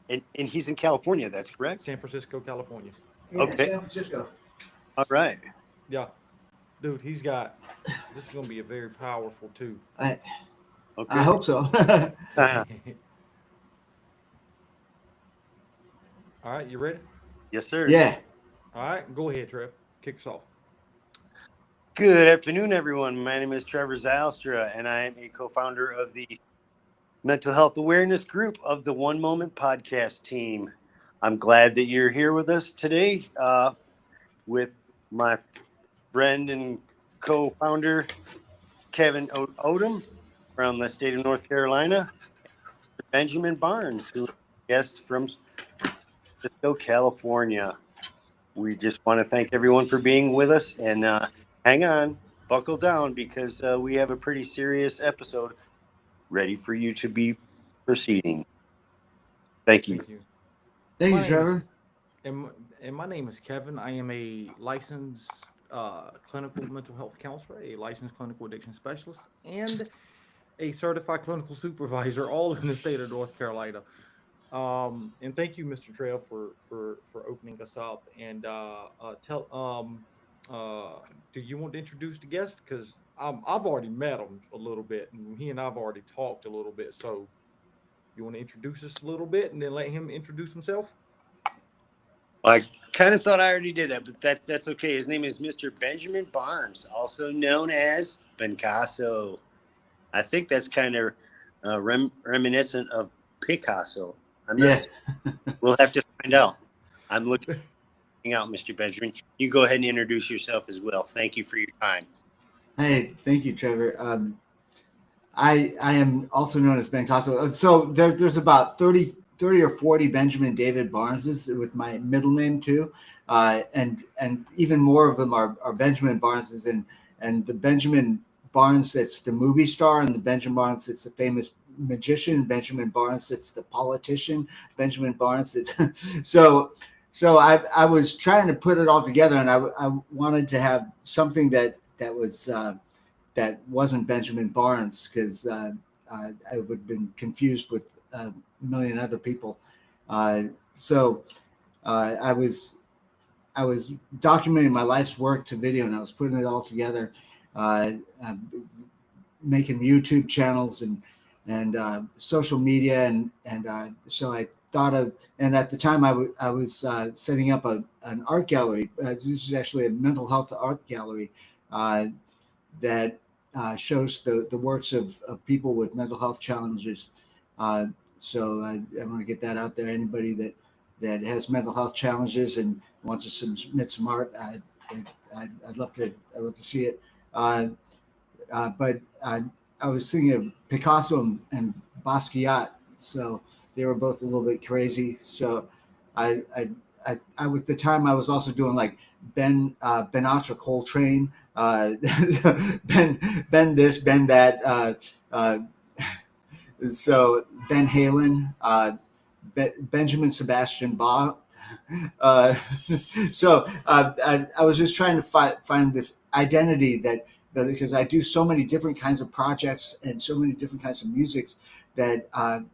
And he's in California. That's correct. San Francisco, California. Yeah, Okay. San Francisco. All right. Yeah, dude, he's got. This is gonna be a very powerful too. I Okay. hope so. All right, you ready? Yes, sir. Yeah. All right, go ahead, Trev. Kick us off. Good afternoon, everyone. My name is Trevor Zylstra, and I am a co-founder of the mental health awareness group of the One Moment podcast team. I'm glad that you're here with us today with my friend and co-founder, Kevin Odom from the state of North Carolina, Benjamin Barnes, who is a guest from Francisco, California. We just want to thank everyone for being with us, and hang on, buckle down, because we have a pretty serious episode ready for you to be proceeding. Thank you. Thank you. Thank My you, name Trevor. And my name is Kevin. I am a licensed clinical mental health counselor, a licensed clinical addiction specialist, and a certified clinical supervisor, all in the state of North Carolina. And thank you, Mr. Trail, for opening us up. And tell do you want to introduce the guest? Because I've already met him a little bit, and he and I've already talked a little bit. So you want to introduce us a little bit, and then let him introduce himself? I kind of thought I already did that, but that's okay. His name is Mr. Benjamin Barnes, also known as Bencaso. I think that's kind of reminiscent of Picasso. I'm not. Yeah. We'll have to find out. I'm looking out, Mr. Benjamin. You go ahead and introduce yourself as well. Thank you for your time. Hey, thank you, Trevor. I am also known as Ben Casso. So there's about 30 or 40 Benjamin David Barneses with my middle name too, and even more of them are Benjamin Barneses, and the Benjamin Barnes that's the movie star, and the Benjamin Barnes that's the famous magician, Benjamin Barnes that's the politician, Benjamin Barnes that's so I was trying to put it all together, and I wanted to have something that was that wasn't Benjamin Barnes, because I would have been confused with a million other people. So I was documenting my life's work to video, and I was putting it all together, making YouTube channels and social media, and so I thought of, and at the time I was setting up an art gallery. This is actually a mental health art gallery that shows the works of people with mental health challenges. So I want to get that out there. Anybody that has mental health challenges and wants to submit some art, I'd love to see it. But I was thinking of Picasso and Basquiat, so they were both a little bit crazy. So I with the time I was also doing like Ben Sinatra, Coltrane, Ben this, Ben that. So Ben Halen, Benjamin Sebastian Bach. So I was just trying to find this identity that because I do so many different kinds of projects and so many different kinds of music that I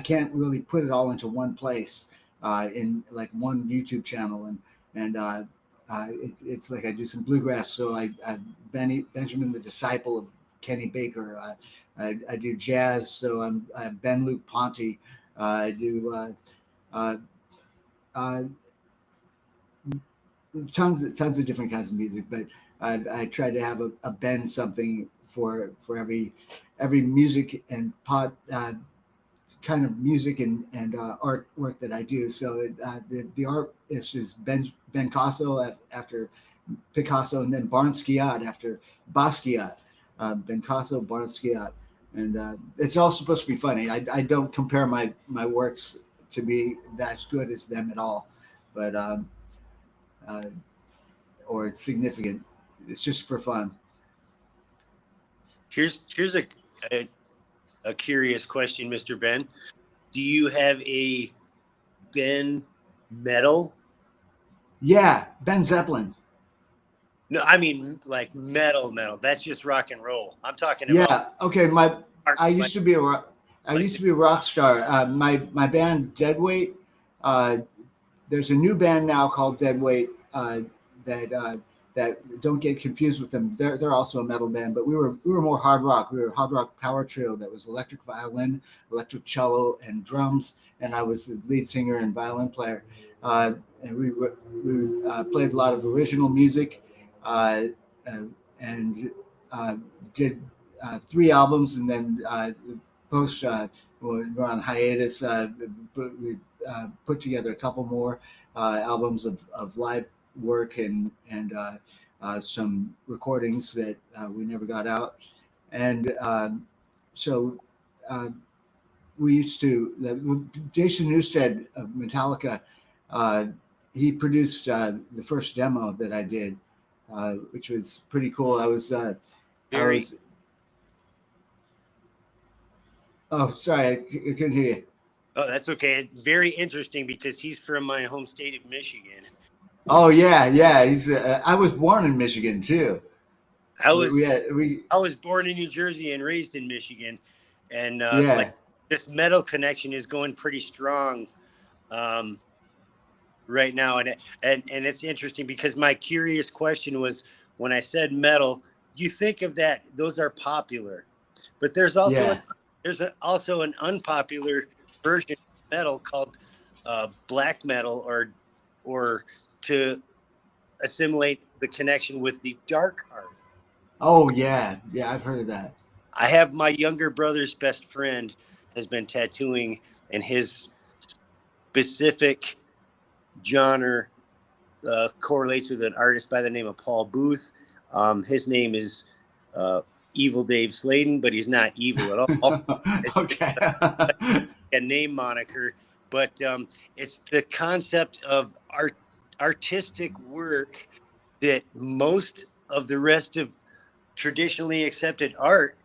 can't really put it all into one place in like one YouTube channel, and it's like I do some bluegrass. So Benjamin the Disciple of Kenny Baker. I do jazz, so I'm Ben Luke Ponte. I do tons of different kinds of music, but I try to have a Ben something for every music and kind of music and artwork that I do. So the art is just Ben Casso after Picasso, and then Basquiat after Basquiat. Ben Casso, Basquiat, and it's all supposed to be funny. I don't compare my works to be that good as them at all, but or it's significant. It's just for fun. Here's a curious question, Mr. Ben. Do you have a Ben medal? Yeah, Ben Zeppelin. No, I mean like metal. That's just rock and roll. I'm talking Yeah. about. Okay. I used to be a I used to be a rock star. My band Deadweight. There's a new band now called Deadweight that that don't get confused with them. They're also a metal band, but we were more hard rock. We were a hard rock power trio that was electric violin, electric cello, and drums. And I was the lead singer and violin player. And we played a lot of original music, and did 3 albums, and then post we're on hiatus. But we put together a couple more albums of live work and some recordings that we never got out. And so we used to, Jason Newsted of Metallica, he produced the first demo that I did, which was pretty cool. I was oh, sorry, I couldn't hear you. Oh, that's okay. It's very interesting because he's from my home state of Michigan. Oh yeah. He's. I was born in Michigan too. I was born in New Jersey and raised in Michigan, and like this metal connection is going pretty strong right now. And it's interesting because my curious question was, when I said metal, you think of that; those are popular, but there's also also an unpopular version of metal called black metal, or to assimilate the connection with the dark art. Oh yeah, I've heard of that. I have my younger brother's best friend has been tattooing, and his specific genre correlates with an artist by the name of Paul Booth. His name is Evil Dave Sladen, but he's not evil at all. Okay. A name moniker, but it's the concept of artistic work that most of the rest of traditionally accepted art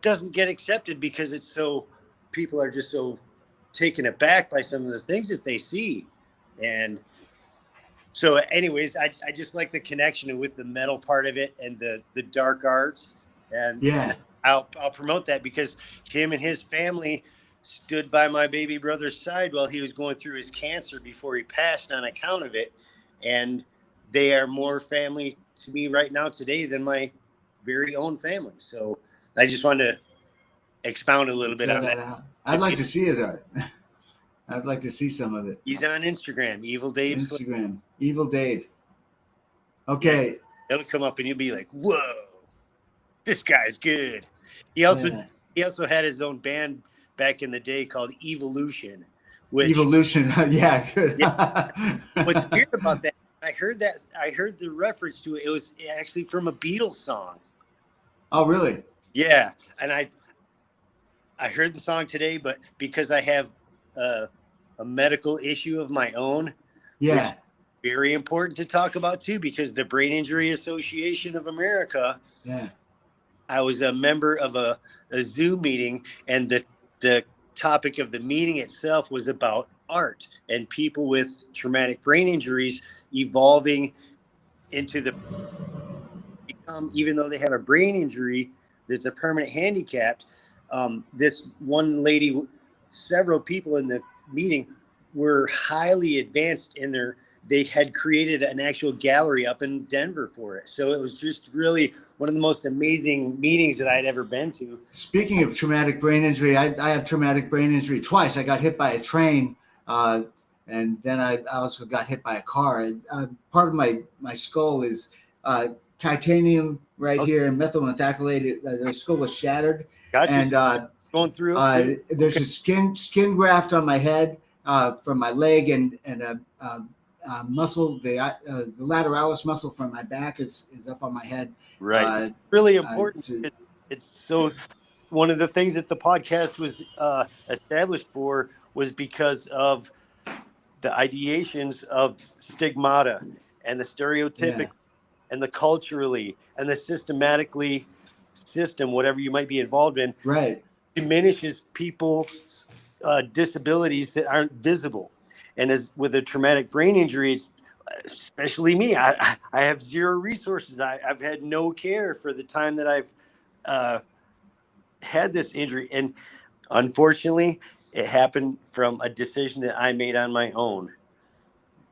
doesn't get accepted because it's so, people are just so taken aback by some of the things that they see. And so anyways, I just like the connection with the metal part of it and the dark arts. And I'll promote that because him and his family stood by my baby brother's side while he was going through his cancer before he passed on account of it. And they are more family to me right now today than my very own family. So I just wanted to expound a little bit on that. I'd like to see his art. I'd like to see some of it. He's on Instagram, Evil Dave. Evil Dave. Okay. It'll come up and you'll be like, whoa, this guy's good. He also had his own band back in the day called Evolution. Evolution, yeah. What's weird about that? I heard the reference to it. It was actually from a Beatles song. Oh, really? Yeah, and I heard the song today, but because I have a medical issue of my own, which is very important to talk about too, because the Brain Injury Association of America. Yeah. I was a member of a Zoom meeting, and the topic of the meeting itself was about art and people with traumatic brain injuries evolving into even though they have a brain injury that's a permanent handicap. This one lady, several people in the meeting were highly advanced in they had created an actual gallery up in Denver for it. So it was just really one of the most amazing meetings that I'd ever been to. Speaking of traumatic brain injury, I have traumatic brain injury twice. I got hit by a train, and then I also got hit by a car. Part of my skull is titanium right here and methyl methacrylate. The skull was shattered. Gotcha. And going through. There's a skin graft on my head from my leg, and muscle, the lateralis muscle from my back is up on my head. Right. Really important. It's so, one of the things that the podcast was established for was because of the ideations of stigmata and the stereotypic and the culturally and the system, whatever you might be involved in, diminishes people's disabilities that aren't visible. And as with a traumatic brain injury, it's especially me. I have zero resources. I've had no care for the time that I've had this injury. And Unfortunately, it happened from a decision that I made on my own.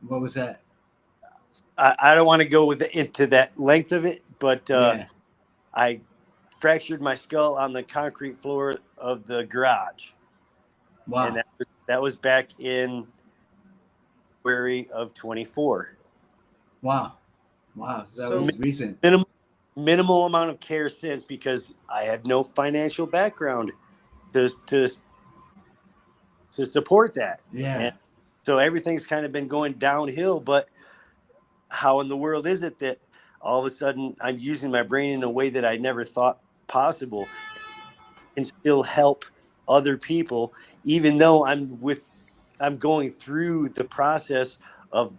What was that? I don't want to go into that length of it, but Yeah. I fractured my skull on the concrete floor of the garage, and Wow. that was back in February of 24. Wow. Wow. That So was recent. Minimal amount of care since, because I have no financial background to support that. Yeah. And so everything's kind of been going downhill. But how in the world is it that all of a sudden I'm using my brain in a way that I never thought possible and still help other people, even though I'm going through the process of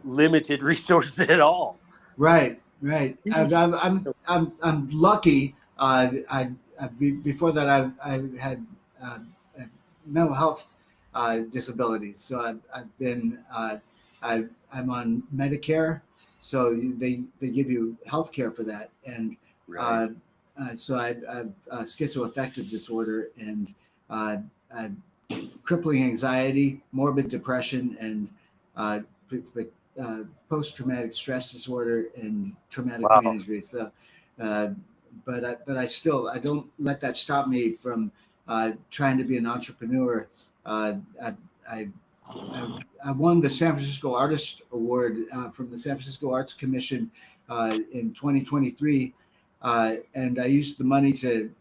limited resources at all. Right. Right. Huge. I'm lucky. Before that, I had uh, mental health disabilities. So I've been I'm on Medicare, so they give you health care for that, and Right. so I've schizoaffective disorder and uh, uh, crippling anxiety, morbid depression, and uh, post-traumatic stress disorder and traumatic brain Wow. injury. So, but I still I don't let that stop me from trying to be an entrepreneur. Uh, I, I, I won the San Francisco Artist Award from the San Francisco Arts Commission in 2023, and I used the money to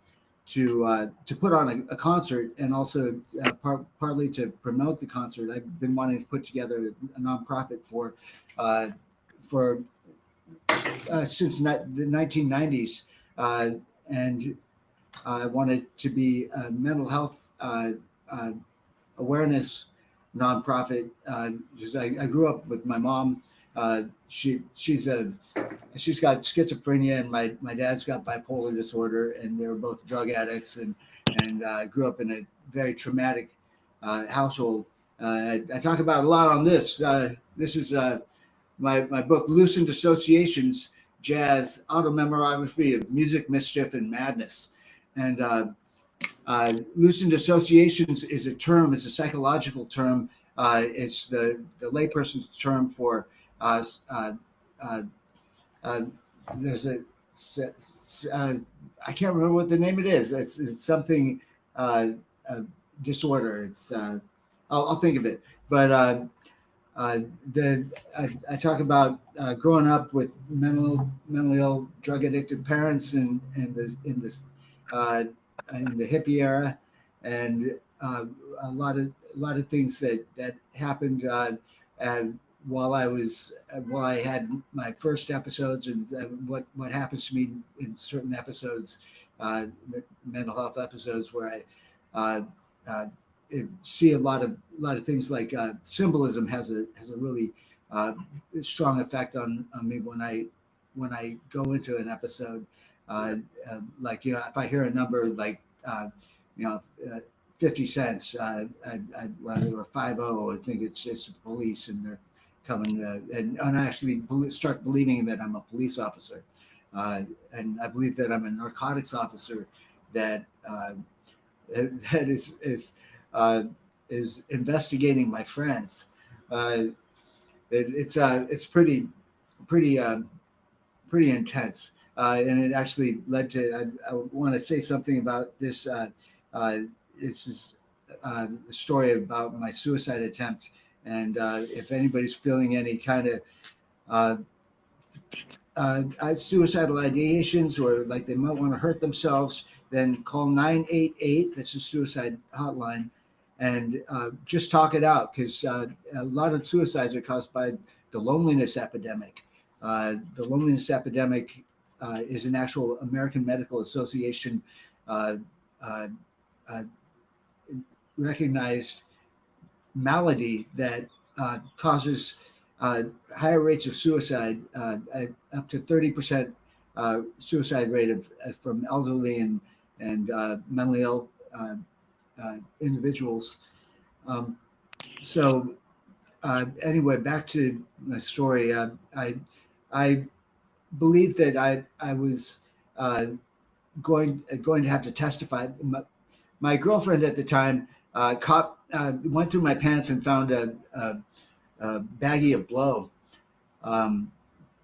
put on a concert, and also partly to promote the concert. I've been wanting to put together a nonprofit for since the 1990s, and I wanted to be a mental health uh, awareness nonprofit because I grew up with my mom. She's got schizophrenia, and my dad's got bipolar disorder, and they were both drug addicts, and grew up in a very traumatic household. I talk about a lot on this. This is my book, Loosened Associations: Jazz Automemorization of Music, Mischief, and Madness. And loosened associations is a term, it's a psychological term. It's the layperson's term for there's I can't remember what the name it is. It's something disorder. It's I'll think of it. But I talk about growing up with mentally ill, drug addicted parents in the hippie era, and a lot of things that happened while I had my first episodes, and what happens to me in certain episodes, mental health episodes, where I see a lot of things like symbolism has a really strong effect on me when I go into an episode. Like, if I hear a number like 50 cents or 50, I think it's the police, and they're coming, and I actually start believing that I'm a police officer, and I believe that I'm a narcotics officer that is investigating my friends. It's pretty intense, and it actually led to. I want to say something about this. This is a story about my suicide attempt, and if anybody's feeling any kind of suicidal ideations, or like they might want to hurt themselves, then call 988. That's a suicide hotline, and just talk it out, because a lot of suicides are caused by the loneliness epidemic. The loneliness epidemic is an actual American Medical Association recognized malady that causes higher rates of suicide, up to 30% suicide rate from elderly and mentally ill individuals. So anyway, back to my story. I believe that I was going to have to testify. my girlfriend at the time went through my pants and found a baggie of blow um,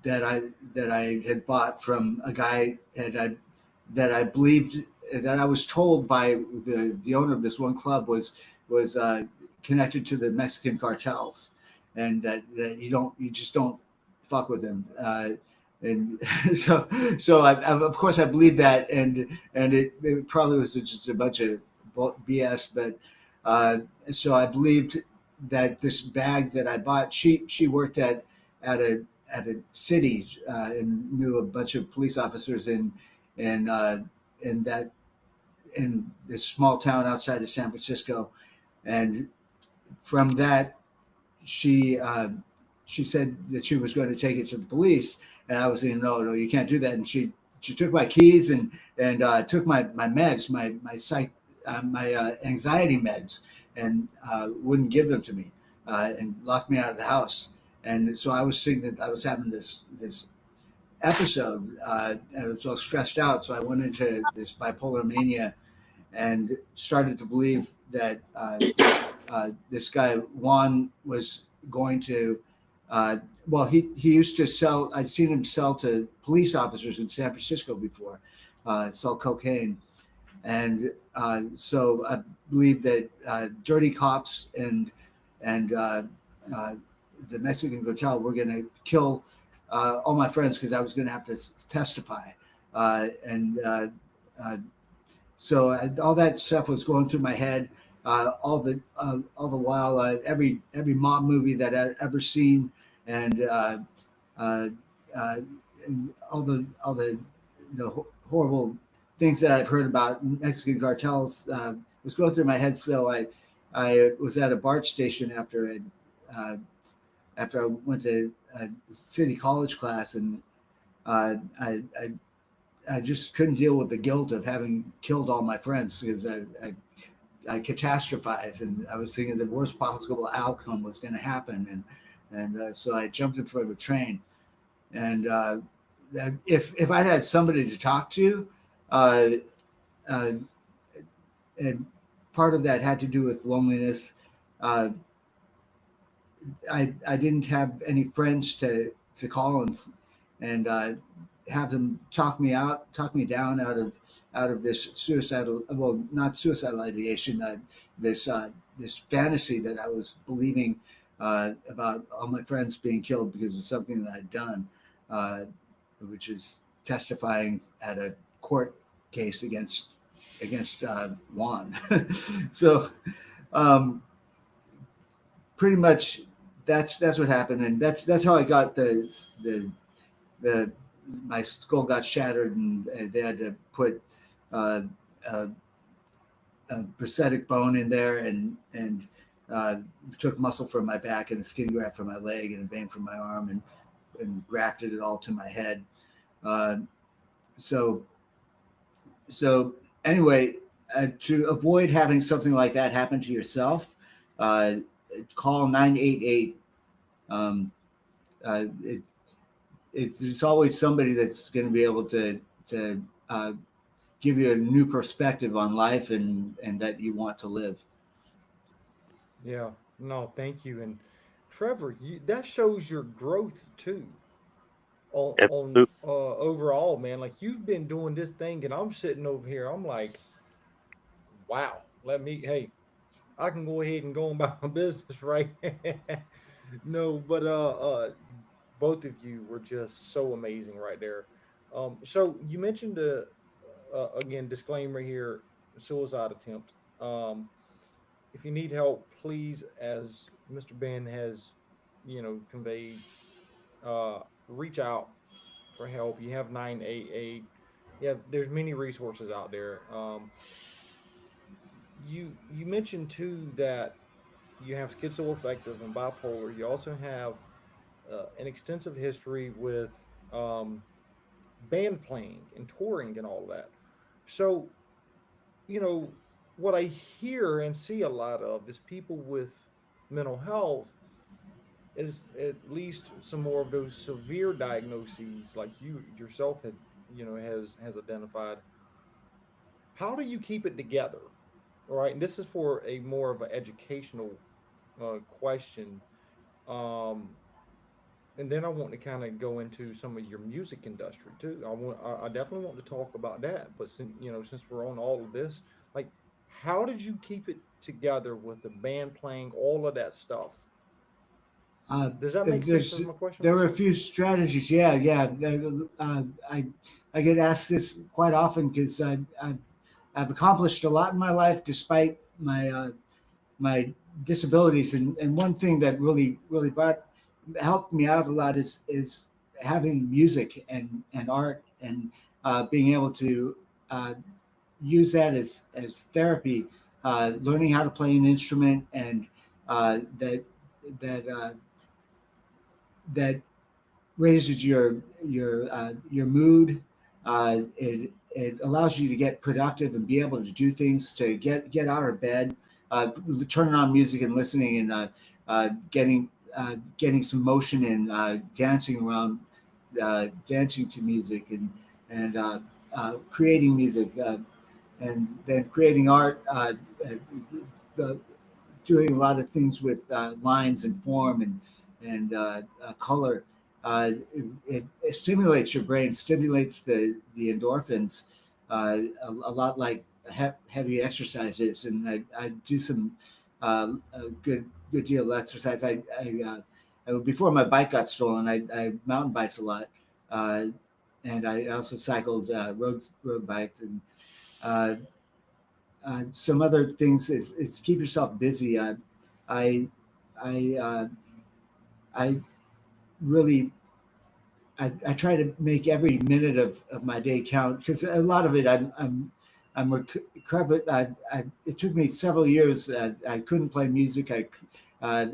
that I had bought from a guy that I believed that I was told by the owner of this one club was connected to the Mexican cartels, and that you just don't fuck with them. And so of course I believe that, and it probably was just a bunch of BS, but so I believed that this bag that I bought, she worked at a city and knew a bunch of police officers in that in this small town outside of San Francisco, and from that she said that she was going to take it to the police, and I was saying no, you can't do that, and she took my keys and took my meds, my psych my anxiety meds, and wouldn't give them to me, and locked me out of the house. And so I was seeing that I was having this episode. I was all stressed out, so I went into this bipolar mania and started to believe that this guy Juan was going to. He used to sell. I'd seen him sell to police officers in San Francisco before, sell cocaine, and so I believe that dirty cops and the Mexican cartel were going to kill all my friends because I was going to have to testify, so all that stuff was going through my head. All the while, every mob movie that I'd ever seen, and all the horrible things that I've heard about Mexican cartels was going through my head. So I was at a BART station after I went to a city college class, and I just couldn't deal with the guilt of having killed all my friends because I catastrophized, and I was thinking the worst possible outcome was going to happen, and so I jumped in front of a train, and if I'd had somebody to talk to, and part of that had to do with loneliness. I didn't have any friends to call and have them talk me down out of this suicidal, well, not suicidal ideation, this fantasy that I was believing about all my friends being killed because of something that I'd done, which is testifying at a court case against Juan. So pretty much that's what happened, and that's how I got my skull got shattered, and they had to put a prosthetic bone in there, and took muscle from my back and a skin graft from my leg and a vein from my arm, and grafted it all to my head. So anyway, to avoid having something like that happen to yourself, call 988. It's always somebody that's going to be able to give you a new perspective on life and that you want to live. Yeah, no, thank you. And Trevor, that shows your growth too. On overall, man, like you've been doing this thing, and I'm sitting over here. I'm like, wow. Hey, I can go ahead and go about my business, right? No, but both of you were just so amazing right there. So you mentioned again, disclaimer here, suicide attempt. If you need help, please, as Mr. Ben has, conveyed, reach out for help. You have 988. There's many resources out there. You mentioned too that you have schizoaffective and bipolar. You also have an extensive history with band playing and touring and all of that. So, you know, what I hear and see a lot of is people with mental health is at least some more of those severe diagnoses like you yourself has identified. How do you keep it together? right? And this is for a more of an educational question. Um, and then I want to kind of go into some of your music industry too. I definitely want to talk about that. But since we're on all of this, like, how did you keep it together with the band playing all of that stuff? Uh, Does that make sense there's as my question, there were a Lisa? few strategies. Yeah, yeah. I get asked this quite often because I've accomplished a lot in my life despite my disabilities. And one thing that really helped me out a lot is having music and art and being able to uh, use that as therapy. Learning how to play an instrument and that that raises your mood. It allows you to get productive and be able to do things, to get out of bed, turning on music and listening, and getting some motion and dancing around, dancing to music, and creating music, and then creating art. The Doing a lot of things with lines and form and color. It stimulates your brain, stimulates the endorphins, a lot like heavy exercises. And I do some a good deal of exercise. Before my bike got stolen, I mountain biked a lot, uh, and I also cycled road biked and. Uh, some other things is keep yourself busy. I I I really I try to make every minute of my day count because a lot of it I'm recovered. It took me several years. I couldn't play music. I had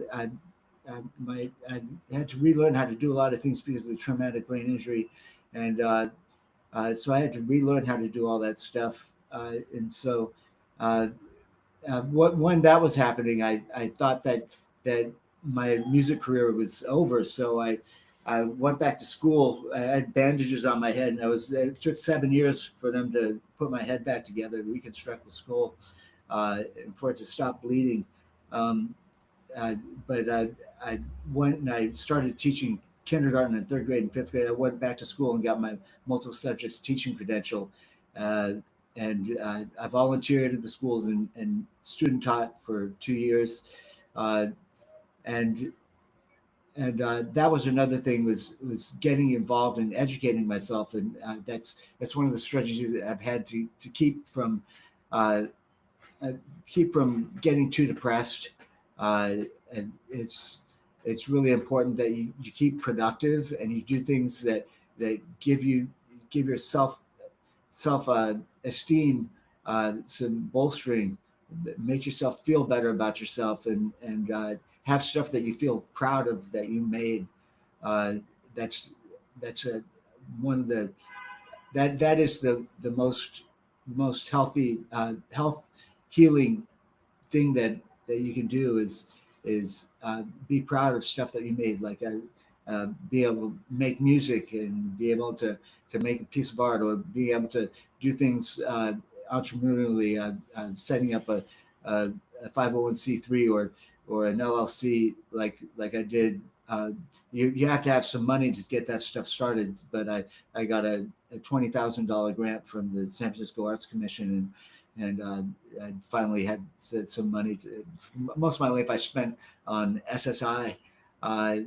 to relearn how to do a lot of things because of the traumatic brain injury, and so I had to relearn how to do all that stuff. And so uh, when that was happening, I thought that my music career was over. So I went back to school. I had bandages on my head, and it took 7 years for them to put my head back together, reconstruct the skull, and for it to stop bleeding. Um, uh, but I went and I started teaching kindergarten and third grade and fifth grade. I went back to school and got my multiple subjects teaching credential. Uh, and I volunteered at the schools and student taught for 2 years. Uh, and that was another thing was getting involved in educating myself. And that's one of the strategies that I've had to uh, keep from getting too depressed. Uh, and it's really important that you keep productive and you do things that give yourself self esteem, some bolstering, make yourself feel better about yourself, and have stuff that you feel proud of that you made. Uh, that's that's a one of the that is the most healthy health healing thing that you can do is be proud of stuff that you made, like be able to make music and be able to make a piece of art, or be able to do things entrepreneurially, setting up a 501c3 or an LLC like I did. You have to have some money to get that stuff started, but I got a $20,000 grant from the San Francisco Arts Commission, and I finally had some money. Most of my life I spent on SSI, uh,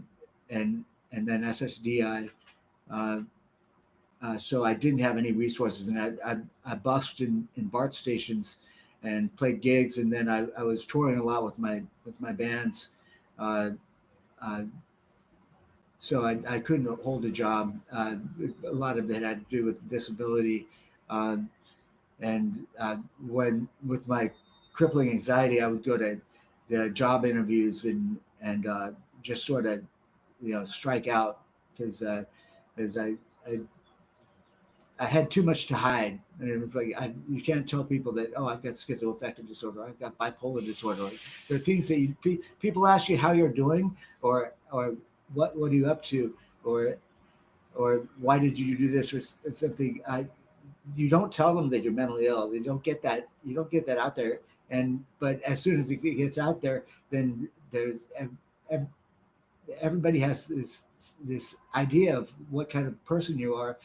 and then SSDI. Uh, so I didn't have any resources, and I busked in BART stations and played gigs, and then I was touring a lot with my bands. Uh, uh, so I couldn't hold a job. A lot of it had to do with disability. Um, and when with my crippling anxiety, I would go to the job interviews and just sort of strike out because as I I had too much to hide. And it was like you can't tell people that, oh, I've got schizoaffective disorder, I've got bipolar disorder. Like, there are things that people ask you how you're doing, or what are you up to, or why did you do this, or something. You don't tell them that you're mentally ill. They don't get that. You don't get that out there. but as soon as it gets out there, then everybody has this idea of what kind of person you are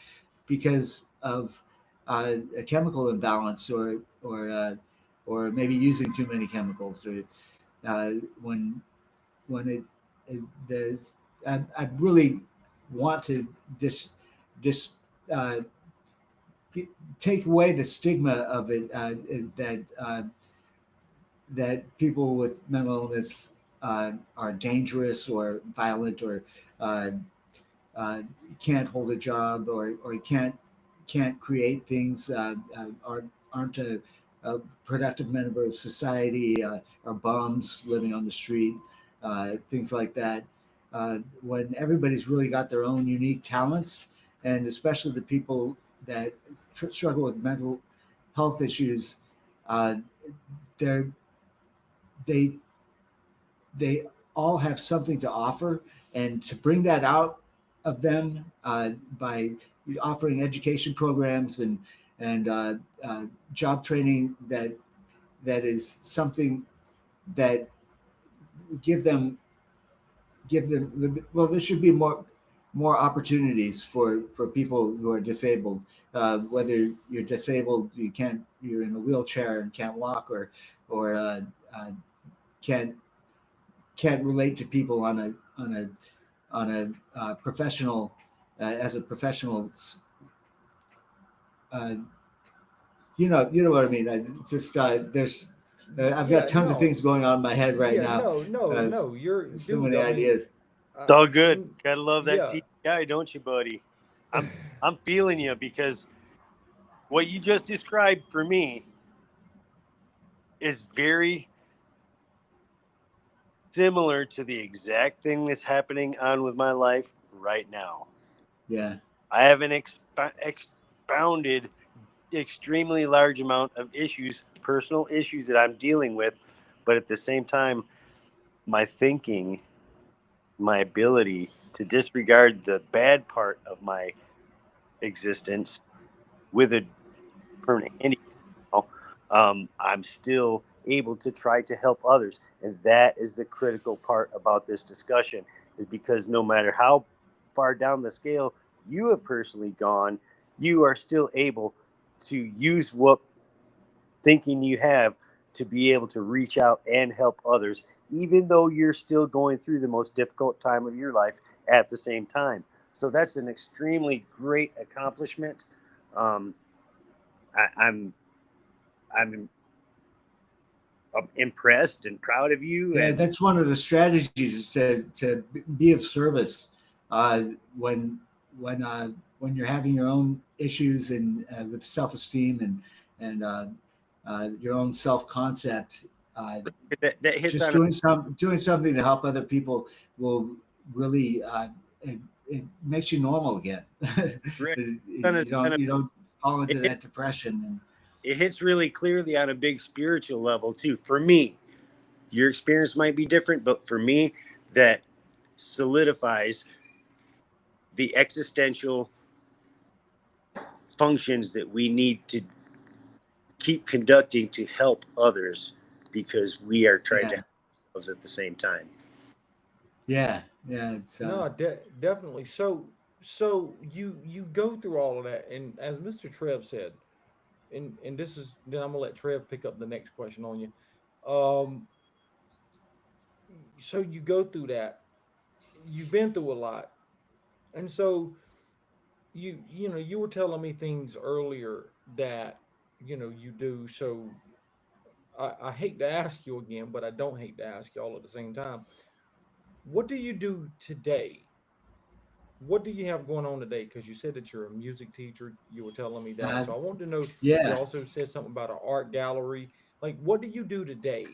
because of a chemical imbalance or maybe using too many chemicals or when there's I really want to uh, take away the stigma of it that people with mental illness are dangerous or violent or uh, can't hold a job or can't create things aren't a productive member of society are bums living on the street things like that when everybody's really got their own unique talents and especially the people that struggle with mental health issues they're they they all have something to offer and to bring that out of them by offering education programs and job training that is something that give them well there should be more opportunities for people who are disabled whether you're disabled you're in a wheelchair and can't walk or can't relate to people on a professional as a professional you know what I mean it's just there's I've got tons of things going on in my head right now No, you're so many ideas. It's all good. Gotta love that yeah. TBI, don't you, buddy? I'm feeling you because what you just described for me is very similar to the exact thing that's happening on with my life right now. Yeah. I have an expounded extremely large amount of issues, personal issues that I'm dealing with, but at the same time, my thinking, my ability to disregard the bad part of my existence with a permanent handicap, I'm still able to try to help others. And that is the critical part about this discussion is because no matter how far down the scale you have personally gone, you are still able to use what thinking you have to be able to reach out and help others, even though you're still going through the most difficult time of your life at the same time. So that's an extremely great accomplishment. Um, I'm impressed and proud of you. Yeah, And that's one of the strategies is to be of service when when you're having your own issues and with self-esteem and your own self-concept. that hits Just on doing something to help other people will really it makes you normal again. You don't fall into that depression. And it hits really clearly on a big spiritual level too. For me, your experience might be different, but for me, that solidifies the existential functions that we need to keep conducting to help others because we are trying to help ourselves at the same time. Yeah, it's No, definitely. So you go through all of that, and as Mr. Trev said, and this is then I'm gonna let Trev pick up the next question on you. Um, so you go through that. You've been through a lot, and so you were telling me things earlier that you do. So I hate to ask you again, but I don't hate to ask you all at the same time. What do you do today? What do you have going on today? Because you said that you're a music teacher. You were telling me that. So I wanted to know. You yeah. also said something about an art gallery. Like, what do you do today?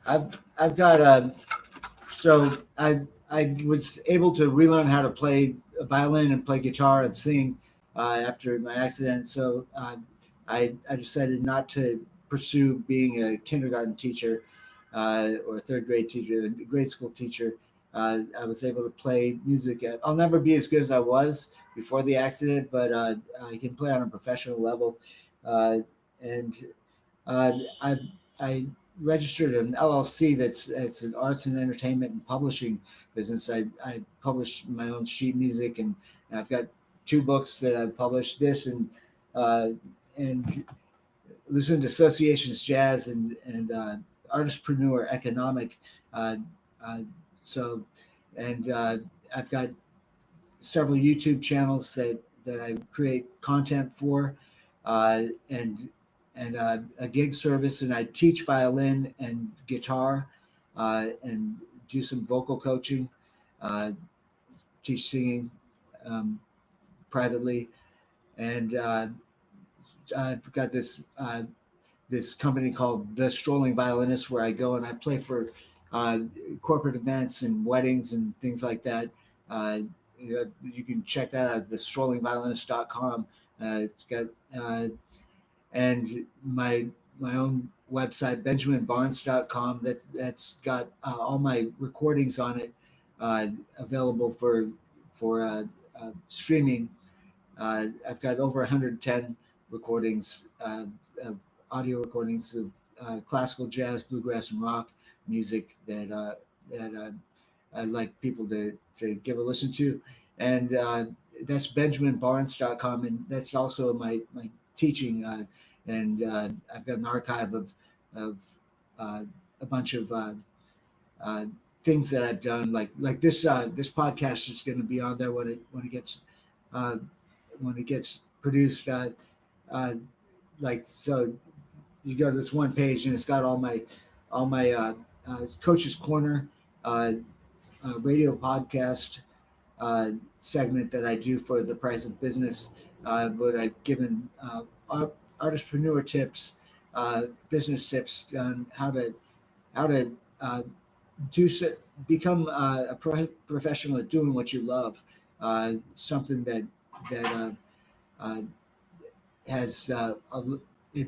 I've got so I was able to relearn how to play violin and play guitar and sing after my accident. So I decided not to pursue being a kindergarten teacher or a third grade teacher, a grade school teacher. I was able to play music. I'll never be as good as I was before the accident, but I can play on a professional level. And I've I registered an LLC that's an arts and entertainment and publishing business. I publish my own sheet music, and I've got 2 books that I've published. This and Lucent Associations Jazz and Artistpreneur Economic. Uh, uh, so, and I've got several YouTube channels that I create content for, and a gig service, and I teach violin and guitar, and do some vocal coaching, uh, teach singing privately, and I've got this company called The Strolling Violinist, where I go and I play for corporate events and weddings and things like that. You can check that out at thestrollingviolinist.com. It's got and my own website, benjaminbarnes.com. That's got all my recordings on it, available for streaming. I've got over 110 recordings, of audio recordings of classical, jazz, bluegrass, and rock music that I'd like people to give a listen to. And that's benjaminbarnes.com, and that's also my teaching. And I've got an archive of a bunch of things that I've done, like this podcast is going to be on there when it gets produced. So you go to this one page and it's got all my Coach's Corner radio podcast segment that I do for the price of business, but I've given artistpreneur tips, business tips on how to become a professional at doing what you love, something that has it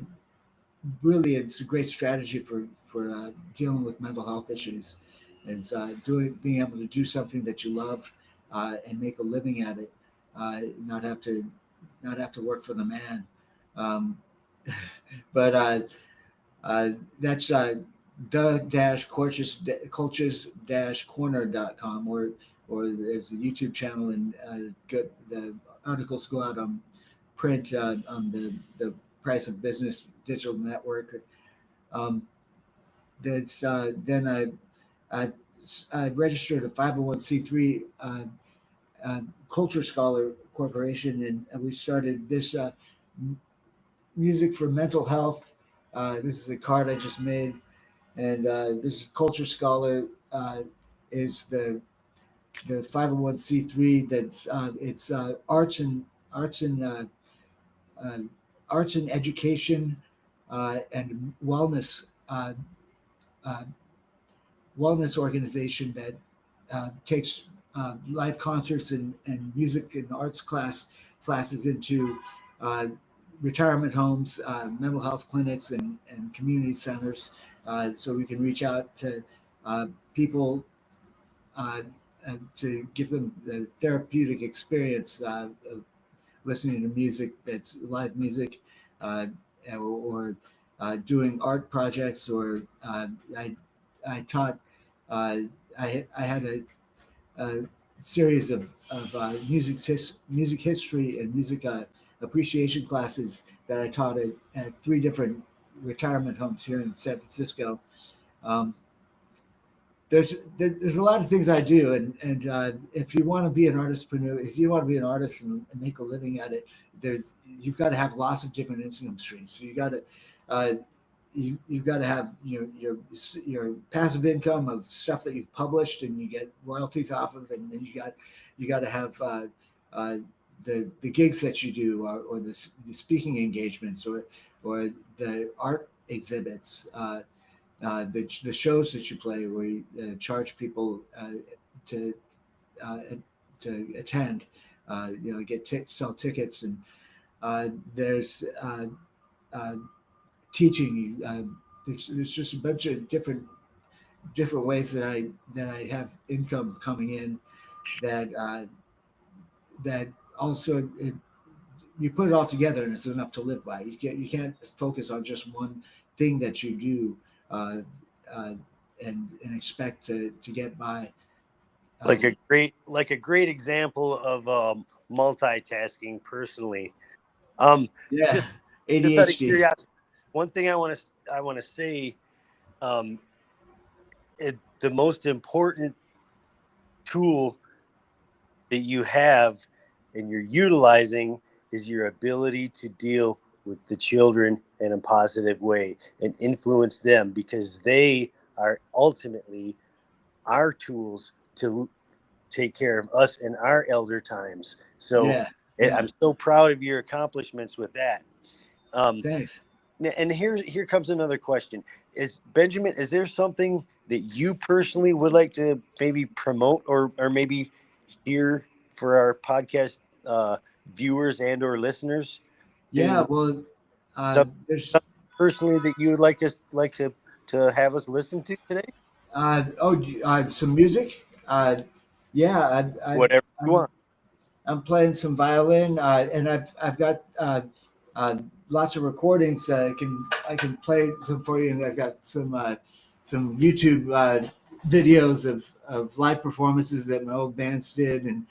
really, it's a great strategy for dealing with mental health issues. Is being able to do something that you love, and make a living at it, not have to work for the man. But that's the-coaches-corner.com, or there's a YouTube channel, and the articles go out on print on the Price of Business digital network. Then I registered a 501c3 Culture Scholar Corporation, and we started this music for mental health. This is a card I just made, and this Culture Scholar is the 501c3 that's it's arts and education and wellness organization that takes live concerts and music and arts classes into retirement homes, mental health clinics, and community centers, so we can reach out to people to give them the therapeutic experience of listening to music that's live music, or doing art projects, or I taught. I had a series of music history and music appreciation classes that I taught at 3 different retirement homes here in San Francisco. There's a lot of things I do, and if you want to be an artistpreneur, if you want to be an artist and make a living at it, you've got to have lots of different income streams. So you got to you've got to have your passive income of stuff that you've published and you get royalties off of, and then you got to have the gigs that you do, or the speaking engagements, or the art exhibits, the shows that you play, where you charge people to attend, sell tickets, and there's teaching. There's just a bunch of different ways that I have income coming in, that also you put it all together and it's enough to live by. You can't focus on just one thing that you do and expect to get by. Like a great example of multitasking personally. Yeah, Just out of ADHD. curiosity, one thing I want to say, the most important tool that you have and you're utilizing is your ability to deal with the children in a positive way and influence them, because they are ultimately our tools to take care of us in our elder times. So Yeah, yeah. I'm so proud of your accomplishments with that. Thanks. And here comes another question: Is Benjamin? Is there something that you personally would like to maybe promote or maybe hear for our podcast viewers and or listeners? Yeah, Do well, something there's personally that you would like to have us listen to today? some music. Yeah, Whatever you I'm want. I'm playing some violin, and I've got lots of recordings. I can play some for you, and I've got some YouTube videos of live performances that my old bands did and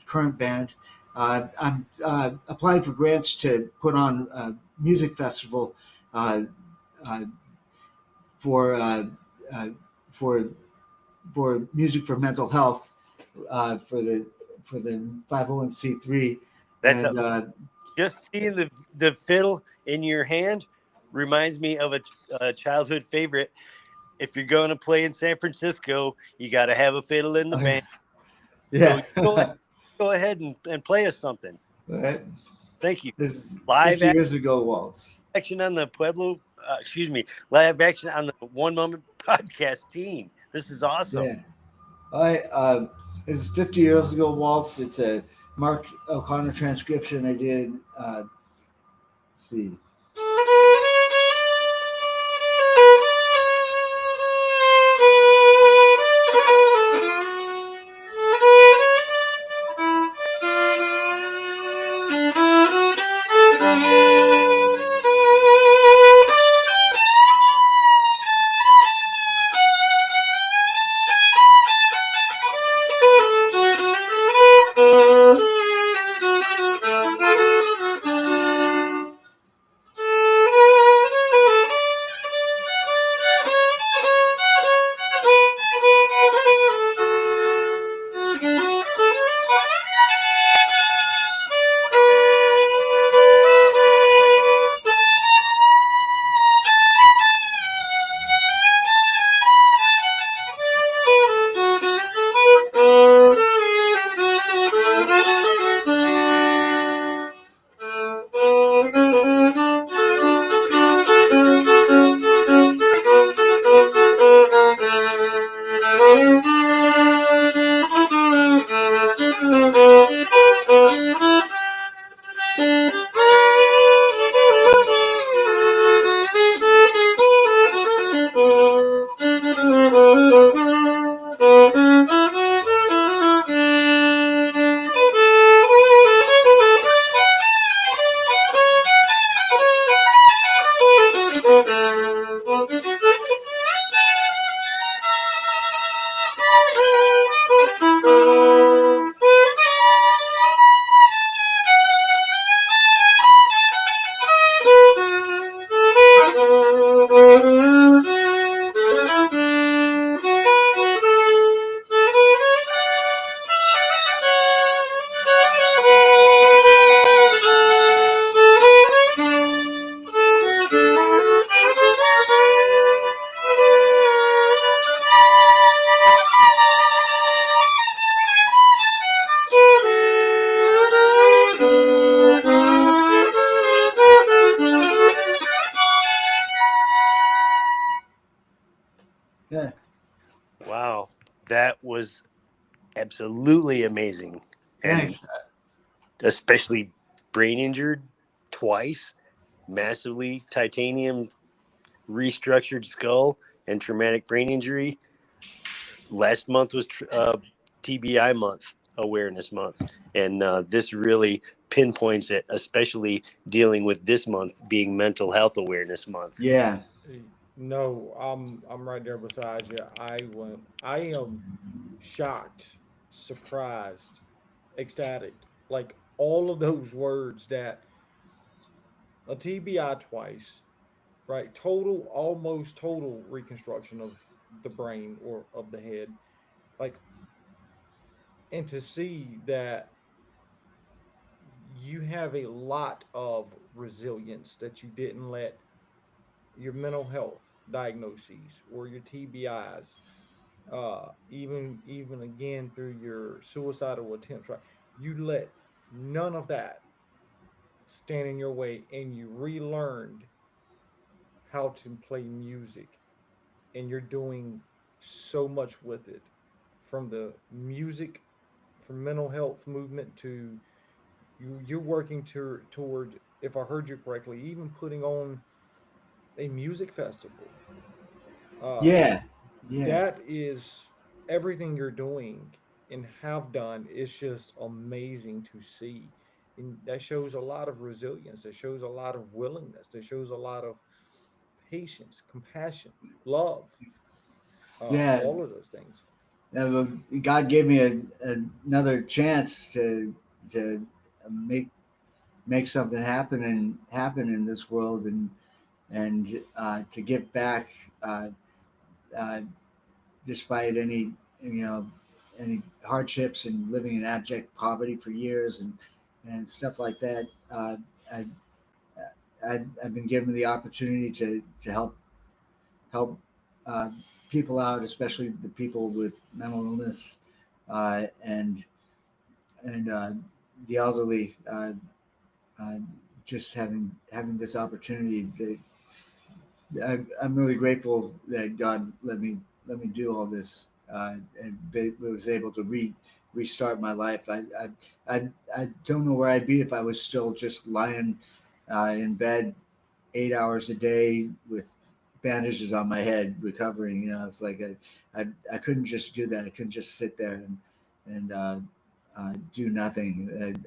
current band. I'm applying for grants to put on a music festival uh, uh, for uh, uh, for for music for mental health for the 501c3 That's a, and just seeing the fiddle in your hand reminds me of a childhood favorite. If you're going to play in San Francisco, you got to have a fiddle in the band. So yeah. go ahead and play us something. Thank you. This Live 50 years ago waltz. action on the Pueblo, live action on the One Moment podcast team. This is awesome. Yeah, I this is 50 years ago waltz. It's a Mark O'Connor transcription I did. Let's see. Yeah. Wow, that was absolutely amazing, and Thanks. especially brain injured twice, massively titanium restructured skull, and traumatic brain injury. Last month was TBI month. Awareness Month. And this really pinpoints it, especially dealing with this month being Mental Health Awareness Month. Yeah. No, I'm right there beside you. I am shocked, surprised, ecstatic. Like all of those words that a TBI twice, right? Total, almost total reconstruction of the brain or of the head. Like, and to see that you have a lot of resilience that you didn't let your mental health diagnoses or your TBIs, even again through your suicidal attempts, right? You let none of that stand in your way, and you relearned how to play music, and you're doing so much with it, from the music, from mental health movement to you're working toward, if I heard you correctly, even putting on a music festival. Uh, Yeah. Yeah. that is everything you're doing and have done is just amazing to see. And that shows a lot of resilience. That shows a lot of willingness. That shows a lot of patience, compassion, love, Yeah. all of those things. Well, God gave me another chance to make something happen in this world, and to give back, uh, despite any, any hardships and living in abject poverty for years, and stuff like that. I, I've been given the opportunity to help uh, people out, especially the people with mental illness, and the elderly. Uh, just having this opportunity, I'm really grateful that God let me do all this, was able to restart my life. I don't know where I'd be if I was still just lying in bed 8 hours a day with bandages on my head recovering. It's like I couldn't just do that. I couldn't just sit there and do nothing.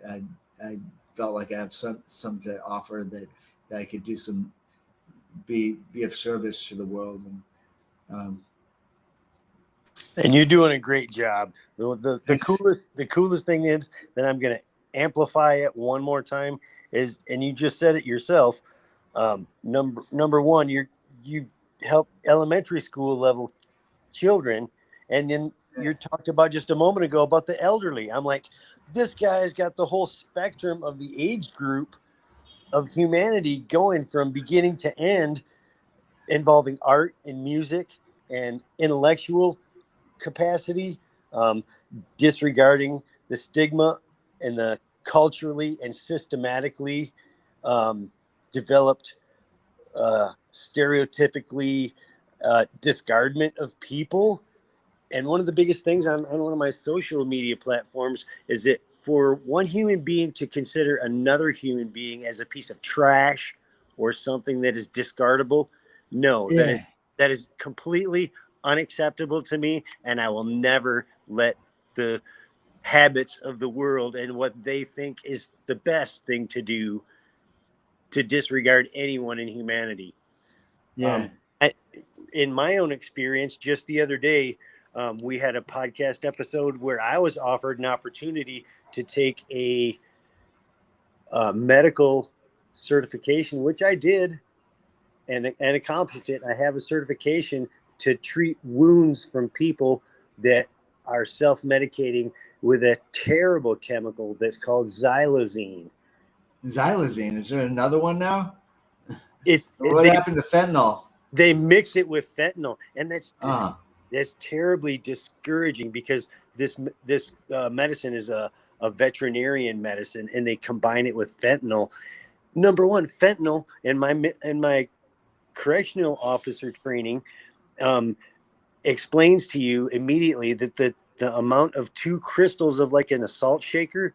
I felt like I have some to offer, that I could do some, be of service to the world. And you're doing a great job. The Thanks. coolest thing is that I'm going to amplify it one more time is, and you just said it yourself. Number one, you've helped elementary school level children, and then you talked about just a moment ago about the elderly. I'm like, this guy's got the whole spectrum of the age group of humanity going from beginning to end, involving art and music and intellectual capacity, um, disregarding the stigma and the culturally and systematically um, developed stereotypically discardment of people. And one of the biggest things on one of my social media platforms is that for one human being to consider another human being as a piece of trash or something that is discardable, no, Yeah. that is completely unacceptable to me, and I will never let the habits of the world and what they think is the best thing to do to disregard anyone in humanity. Yeah. I, in my own experience, just the other day, we had a podcast episode where I was offered an opportunity to take a medical certification, which I did and accomplished it. I have a certification to treat wounds from people that are self-medicating with a terrible chemical that's called xylazine. Xylazine. Is there another one now? What They happened to fentanyl? they mix it with fentanyl, and Uh, that's terribly discouraging because this medicine is a veterinarian medicine, and they combine it with fentanyl. Number one, fentanyl in my correctional officer training explains to you immediately that the amount of two crystals of like an assault shaker,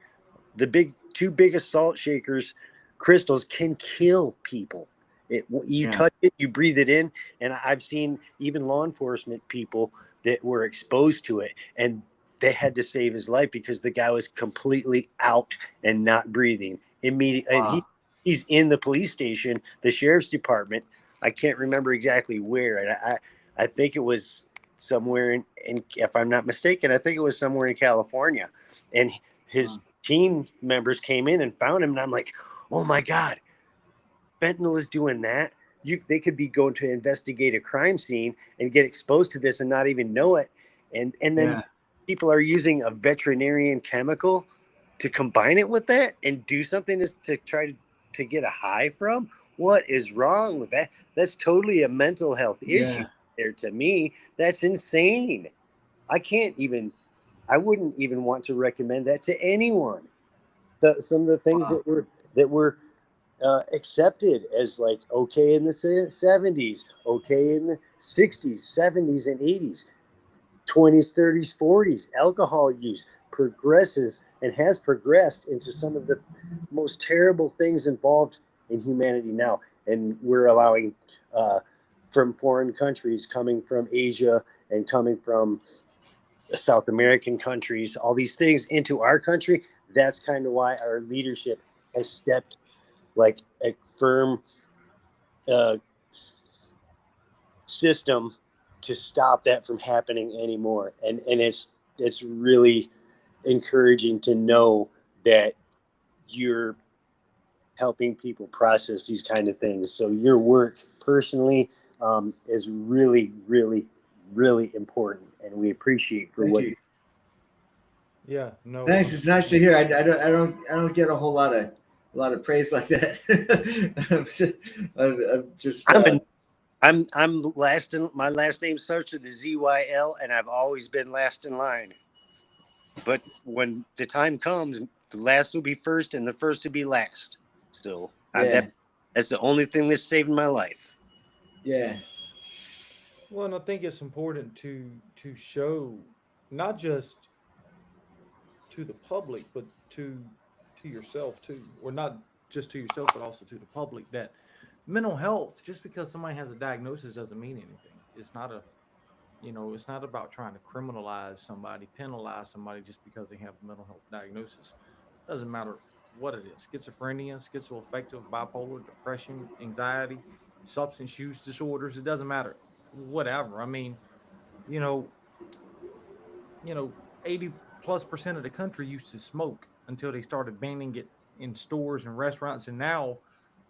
the two biggest salt shakers crystals can kill people. You yeah. touch it, you breathe it in, and I've seen even law enforcement people that were exposed to it, and they had to save his life because the guy was completely out and not breathing immediately. And Wow. he's in the police station, the sheriff's department. I can't remember exactly where. And I think it was somewhere in, if I'm not mistaken, I think it was somewhere in California. And his team members came in and found him. And I'm like, oh my God, fentanyl is doing that. They could be going to investigate a crime scene and get exposed to this and not even know it. And then Yeah. people are using a veterinarian chemical to combine it with that and do something to try to get a high from. What is wrong with that? That's totally a mental health issue Yeah. there to me. That's insane. I wouldn't even want to recommend that to anyone. So some of the things Wow. that were accepted as like okay in the 70s, okay in the 60s, 70s, and 80s, 20s, 30s, 40s. Alcohol use progresses and has progressed into some of the most terrible things involved in humanity now. And we're allowing from foreign countries, coming from Asia and coming from South American countries, all these things into our country. That's kind of why our leadership has stepped like a firm uh, system to stop that from happening anymore. And it's really encouraging to know that you're helping people process these kind of things. So your work personally is really, really, really important, and we appreciate for Thank what. you. Yeah, no. Thanks. It's nice to hear. I don't get a whole lot of praise like that. I'm just I'm last in my last name starts with the ZYL, and I've always been last in line. But when the time comes, the last will be first, and the first will be last. So yeah, that's the only thing that's saving my life. yeah, Well, and I think it's important to show not just to the public, but to yourself too, or not just to yourself, but also to the public that mental health, just because somebody has a diagnosis, doesn't mean anything. It's not a, it's not about trying to criminalize somebody, penalize somebody just because they have a mental health diagnosis. Doesn't matter what it is: schizophrenia, schizoaffective, bipolar, depression, anxiety, substance use disorders. It doesn't matter. Whatever. I mean, you know, 80+% of the country used to smoke until they started banning it in stores and restaurants, and now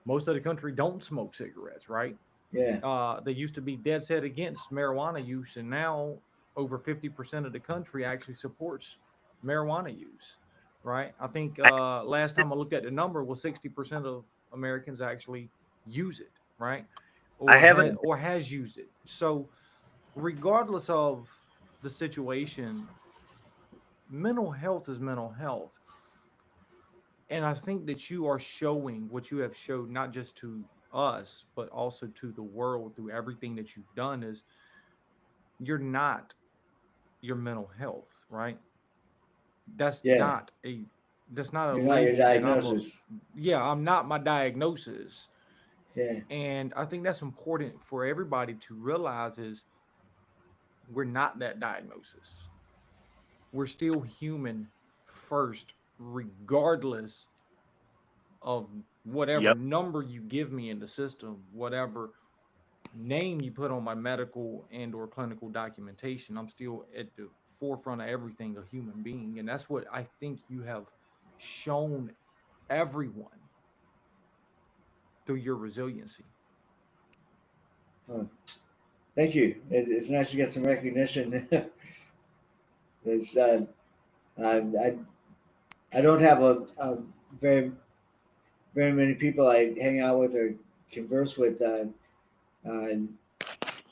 most of the country don't smoke cigarettes, right? yeah, They used to be dead set against marijuana use, and now over 50% of the country actually supports marijuana use, right? I think last time I looked at the number was 60% of Americans actually use it, right? I Or haven't. or has used it. So regardless of the situation, mental health is mental health. And I think that you are showing what you have showed not just to us, but also to the world through everything that you've done is you're not your mental health, right? That's yeah. not a that's not a You're not your label that diagnosis. I'm not my diagnosis. Yeah, And I think that's important for everybody to realize is we're not that diagnosis. We're still human first, regardless of whatever Yep. number you give me in the system, whatever name you put on my medical and or clinical documentation. I'm still at the forefront of everything, a human being. And that's what I think you have shown everyone through your resiliency. oh, thank you. It's nice to get some recognition. It's I I don't have a very very many people I hang out with or converse with.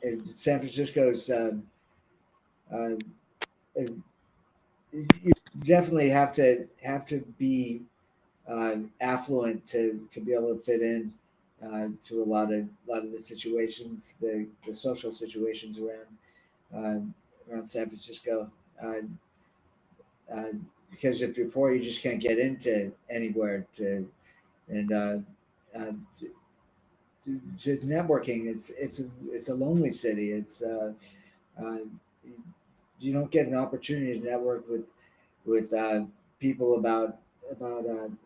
In San Francisco's uh, you definitely have to be affluent to be able to fit in to a lot of the situations, the social situations around San Francisco. Uh, uh, because if you're poor, you just can't get into anywhere and uh, to networking. It's a lonely city. Uh, you don't get an opportunity to network with people about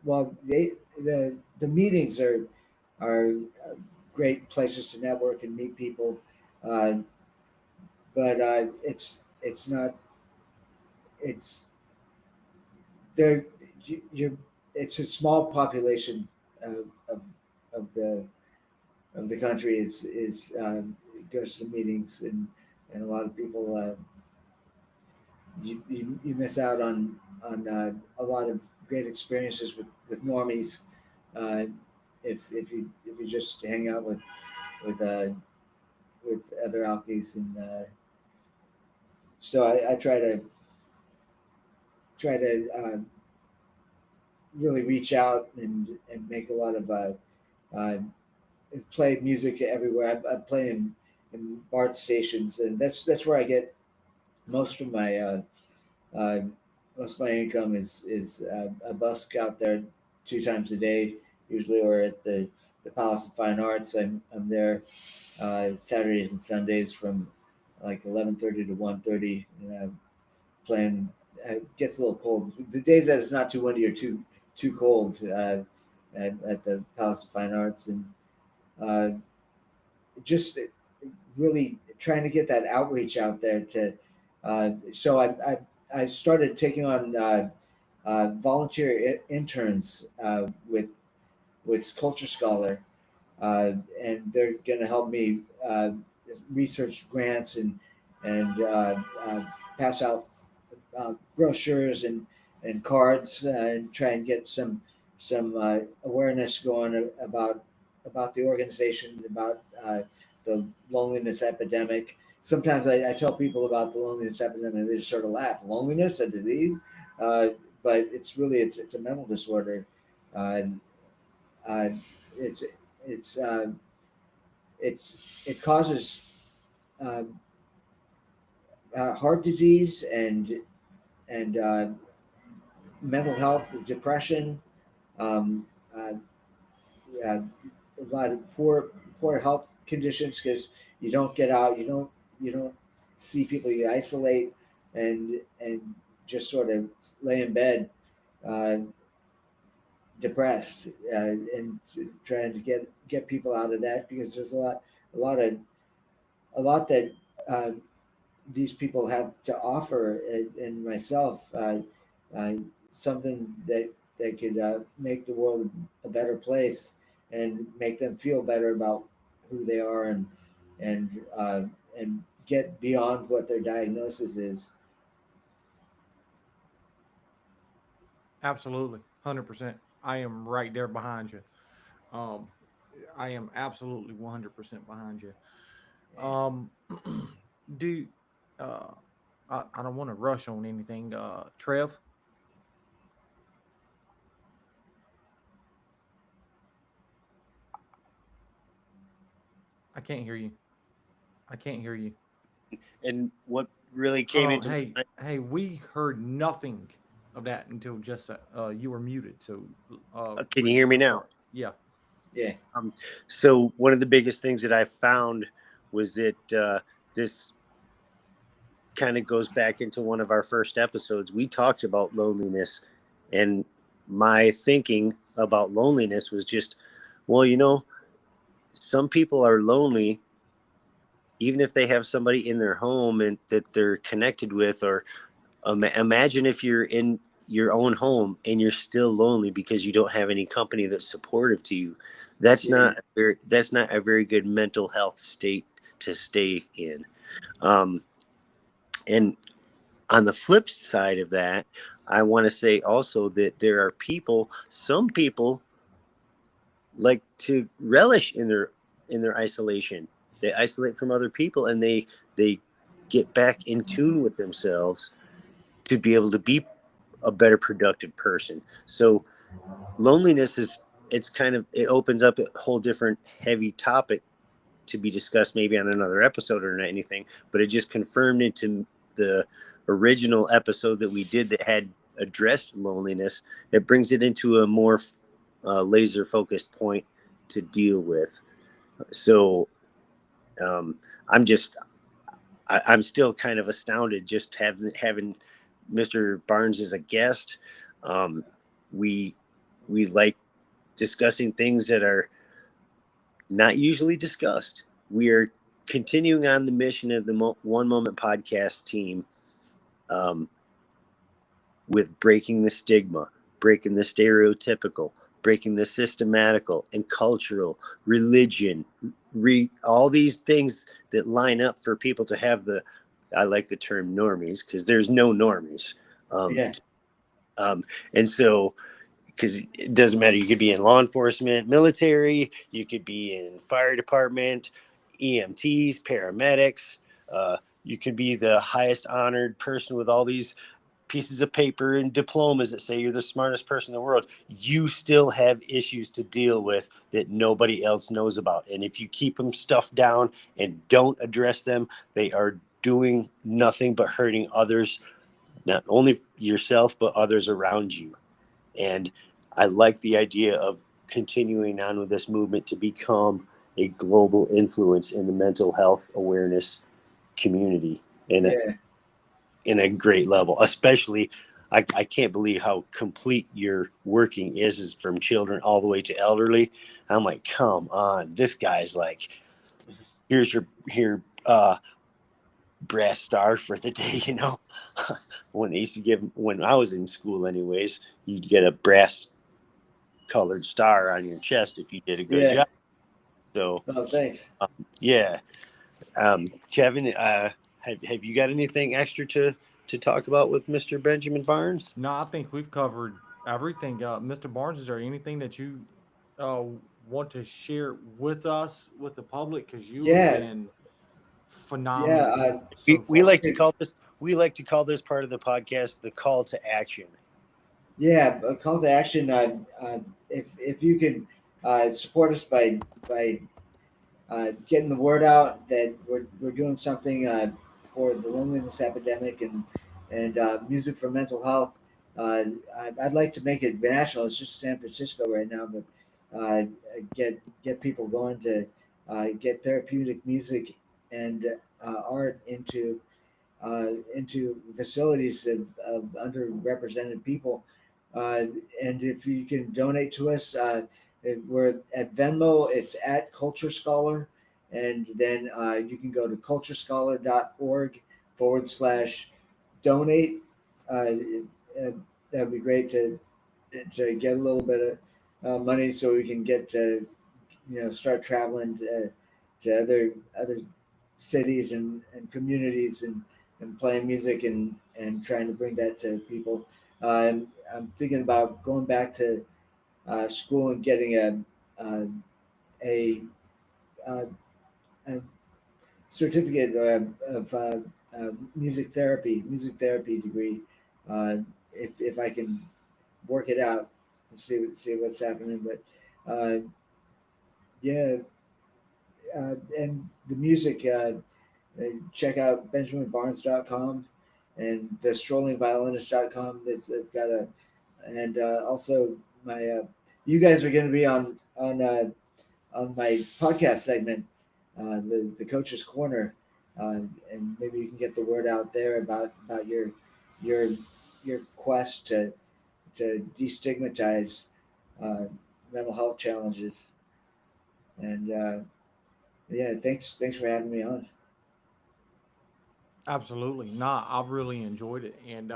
well, the meetings are great places to network and meet people, uh, but it's not it's there you it's a small population of of the of the country is goes to meetings, and a lot of people you miss out on a lot of great experiences with normies uh, if you just hang out with uh, with other alkies, and so I try to really reach out and make a lot of uh, play music everywhere. I play in BART stations, and that's where I get most of my uh, most of my income is a busk out there 2 times a day, usually, or at the Palace of Fine Arts. I'm there Saturdays and Sundays from like 11:30 to 1:30. Playing. It gets a little cold. The days that it's not too windy or too cold at the Palace of Fine Arts, and uh, just really trying to get that outreach out there to. So I started taking on volunteer interns with Culture Scholar, and they're going to help me research grants and pass out brochures and cards and try and get some awareness going about the organization, about the loneliness epidemic. Sometimes I tell people about the loneliness epidemic, and they just sort of laugh. Loneliness, a disease, uh, but it's a mental disorder. Uh, uh, it's it's it causes uh, heart disease and mental health, depression, um, uh, a lot of poor health conditions because you don't get out, you don't see people, you isolate and just sort of lay in bed, uh, depressed, and trying to get people out of that, because there's a lot of a lot that uh, these people have to offer, and myself, uh, something that could make the world a better place and make them feel better about who they are, and uh, and get beyond what their diagnosis is. Absolutely, 100%. I am right there behind you. Um, I am absolutely 100% behind you. Um, do uh, I don't want to rush on anything. Trev, I can't hear you. I can't hear you. And what really came into Hey, my hey, we heard nothing of that until just you were muted. So, can you hear me now? start. Yeah. Yeah. Um, so one of the biggest things that I found was that this kind of goes back into one of our first episodes. We talked about loneliness, and my thinking about loneliness was just, well, some people are lonely even if they have somebody in their home and that they're connected with, or imagine if you're in your own home and you're still lonely because you don't have any company that's supportive to you. That's Yeah. that's not a very good mental health state to stay in. Um, and on the flip side of that, I want to say also that there are some people like to relish in their isolation. They isolate from other people, and they get back in tune with themselves to be able to be a better productive person. So loneliness is, it opens up a whole different heavy topic to be discussed maybe on another episode or anything, but it just confirmed into the original episode that we did that had addressed loneliness. It brings it into a more laser focused point to deal with. So um, I'm just I'm still kind of astounded just having Mr. Barnes as a guest. We like discussing things that are not usually discussed. We are continuing on the mission of the One Moment podcast team, with breaking the stigma, breaking the stereotypical, breaking the systematical and cultural, religion, all these things that line up for people to have I like the term normies, because there's no normies. Yeah. And so, because it doesn't matter, you could be in law enforcement, military, you could be in fire department, EMTs, paramedics, you could be the highest honored person with all these pieces of paper and diplomas that say you're the smartest person in the world. You still have issues to deal with that nobody else knows about. And if you keep them stuffed down and don't address them, they are doing nothing but hurting others, not only yourself, but others around you. And I like the idea of continuing on with this movement to become a global influence in the mental health awareness community in a great level. Especially, I can't believe how complete your working is from children all the way to elderly. I'm like, come on, this guy's like, here's your brass star for the day, when they used to give, when I was in school anyways, you'd get a brass colored star on your chest if you did a good job. So thanks. Yeah. Kevin, have you got anything extra to talk about with Mr. Benjamin Barnes? No, I think we've covered everything. Mr. Barnes, is there anything that you want to share with us, with the public? Because you have been phenomenal. We like to call this part of the podcast the call to action. Yeah, a call to action. If you can support us by getting the word out that we're doing something for the loneliness epidemic and music for mental health. I'd like to make it national. It's just San Francisco right now, but get people going to get therapeutic music and art into facilities of underrepresented people. And if you can donate to us, we're at Venmo. It's at Culture Scholar, and then you can go to culturescholar.org/donate. That'd be great to get a little bit of money so we can get to start traveling to other cities and communities and playing music and trying to bring that to people. I'm thinking about going back to school and getting a certificate of music therapy degree, if I can work it out and see what's happening. But and the music, check out benjaminbarnes.com and the strollingviolinist.com. They've got and also my you guys are going to be on my podcast segment, the Coach's Corner, and maybe you can get the word out there about your quest to destigmatize mental health challenges. And thanks for having me on. Absolutely. Nah, I've really enjoyed it. And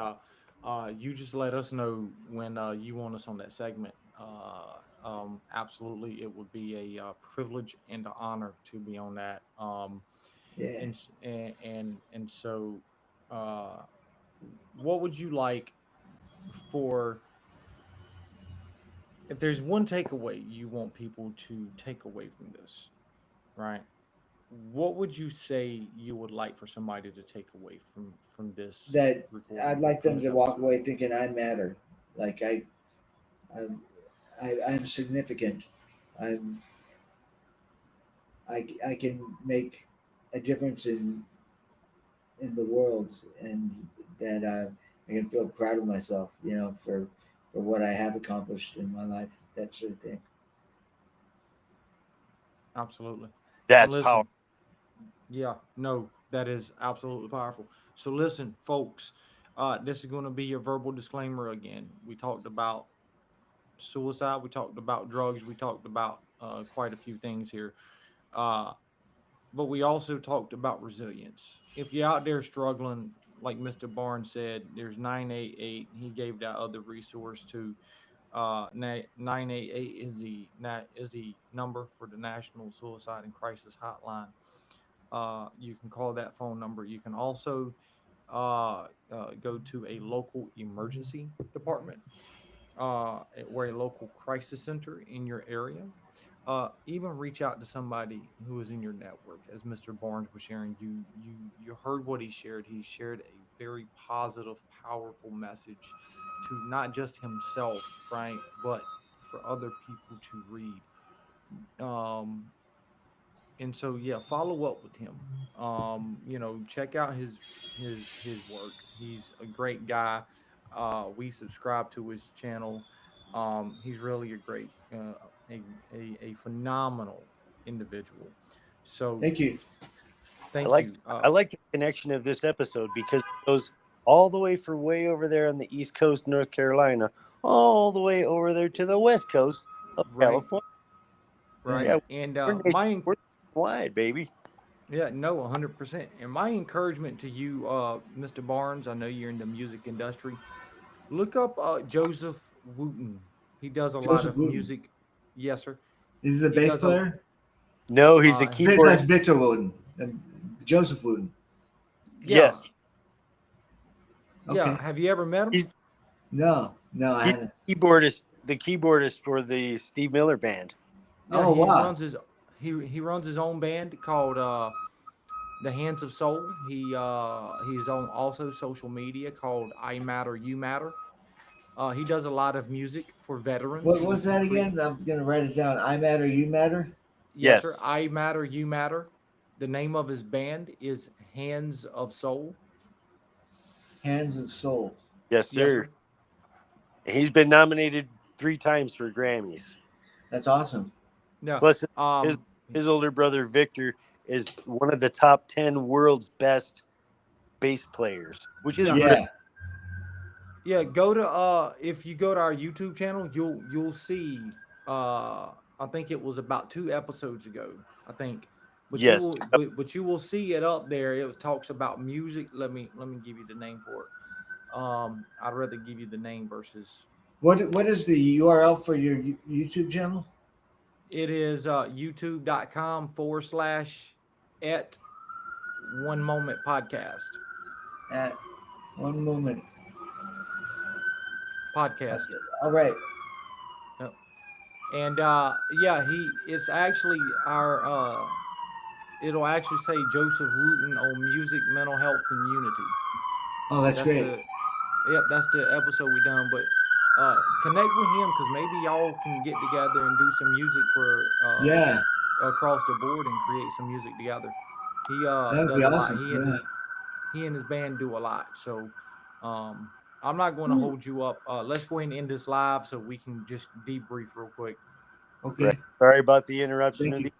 you just let us know when you want us on that segment. Absolutely. It would be a privilege and an honor to be on that. And so what would you like for, if there's one takeaway you want people to take away from this, right? What would you say you would like for somebody to take away from this? That I'd like them to walk away thinking I matter, like I'm significant. I can make a difference in the world, and that I can feel proud of myself, for what I have accomplished in my life, that sort of thing. Absolutely. That's powerful. Yeah, no, That is absolutely powerful. So listen, folks, this is going to be a verbal disclaimer again. We talked about suicide, we talked about drugs, we talked about quite a few things here. Uh, but we also talked about resilience. If you're out there struggling, like Mr. Barnes said, there's 988. He gave that other resource to 988 is the number for the National Suicide and Crisis Hotline. You can call that phone number. You can also go to a local emergency department or a local crisis center in your area. Even reach out to somebody who is in your network. As Mr. Barnes was sharing, you heard what he shared. He shared a very positive, powerful message to not just himself, right, but for other people to read. Um, and so yeah, follow up with him. Check out his work. He's a great guy. We subscribe to his channel. He's really a great a phenomenal individual. So Thank you. thank you. I like the connection of this episode because it goes all the way from way over there on the East Coast, North Carolina, all the way over there to the West Coast of California. Right. Yeah, And we're wide, baby. yeah, no, 100%. And my encouragement to you, Mr. Barnes, I know you're in the music industry. Look up Joseph Wooten. He does a lot Joseph of Wooten. music. Yes, sir. Is he the He bass does player? No, he's a That's That's keyboard. Victor Wooten. Joseph Wooten. Yes. Okay. Yeah. Have you ever met him? No, I He's haven't. the keyboardist for the Steve Miller Band. Yeah, Oh, he wow. runs his he runs his own band called The Hands of Soul. He's on also social media called I Matter You Matter. He does a lot of music for veterans. What was that again? I'm gonna write it down. I matter, you matter. Yes, Yes. sir. I Matter You Matter. The name of his band is Hands of Soul. Hands of Soul. Yes, sir. He's been nominated 3 times for Grammys. That's awesome. Yeah. Plus, his older brother Victor is one of the top 10 world's best bass players, which is Yeah. Yeah, go to if you go to our YouTube channel, you'll see I think it was about 2 episodes ago, I think. But Yes. but you will see it up there. It talks about music. Let me give you the name for it. I'd rather give you the name versus What is the URL for your YouTube channel? it is youtube.com/@ 1 Moment Podcast. At 1 Moment Podcast. All right. And yeah, it's actually our it'll actually say Joseph Wooten on music, mental health, and unity. Oh, that's great. That's the episode we done. But connect with him because maybe y'all can get together and do some music for across the board and create some music together. He That'd does be a awesome. lot. He and his band do a lot. So I'm not going to hold you up. Let's go ahead and end this live so we can just debrief real quick. Okay. Right. Sorry about the interruption Thank of you. the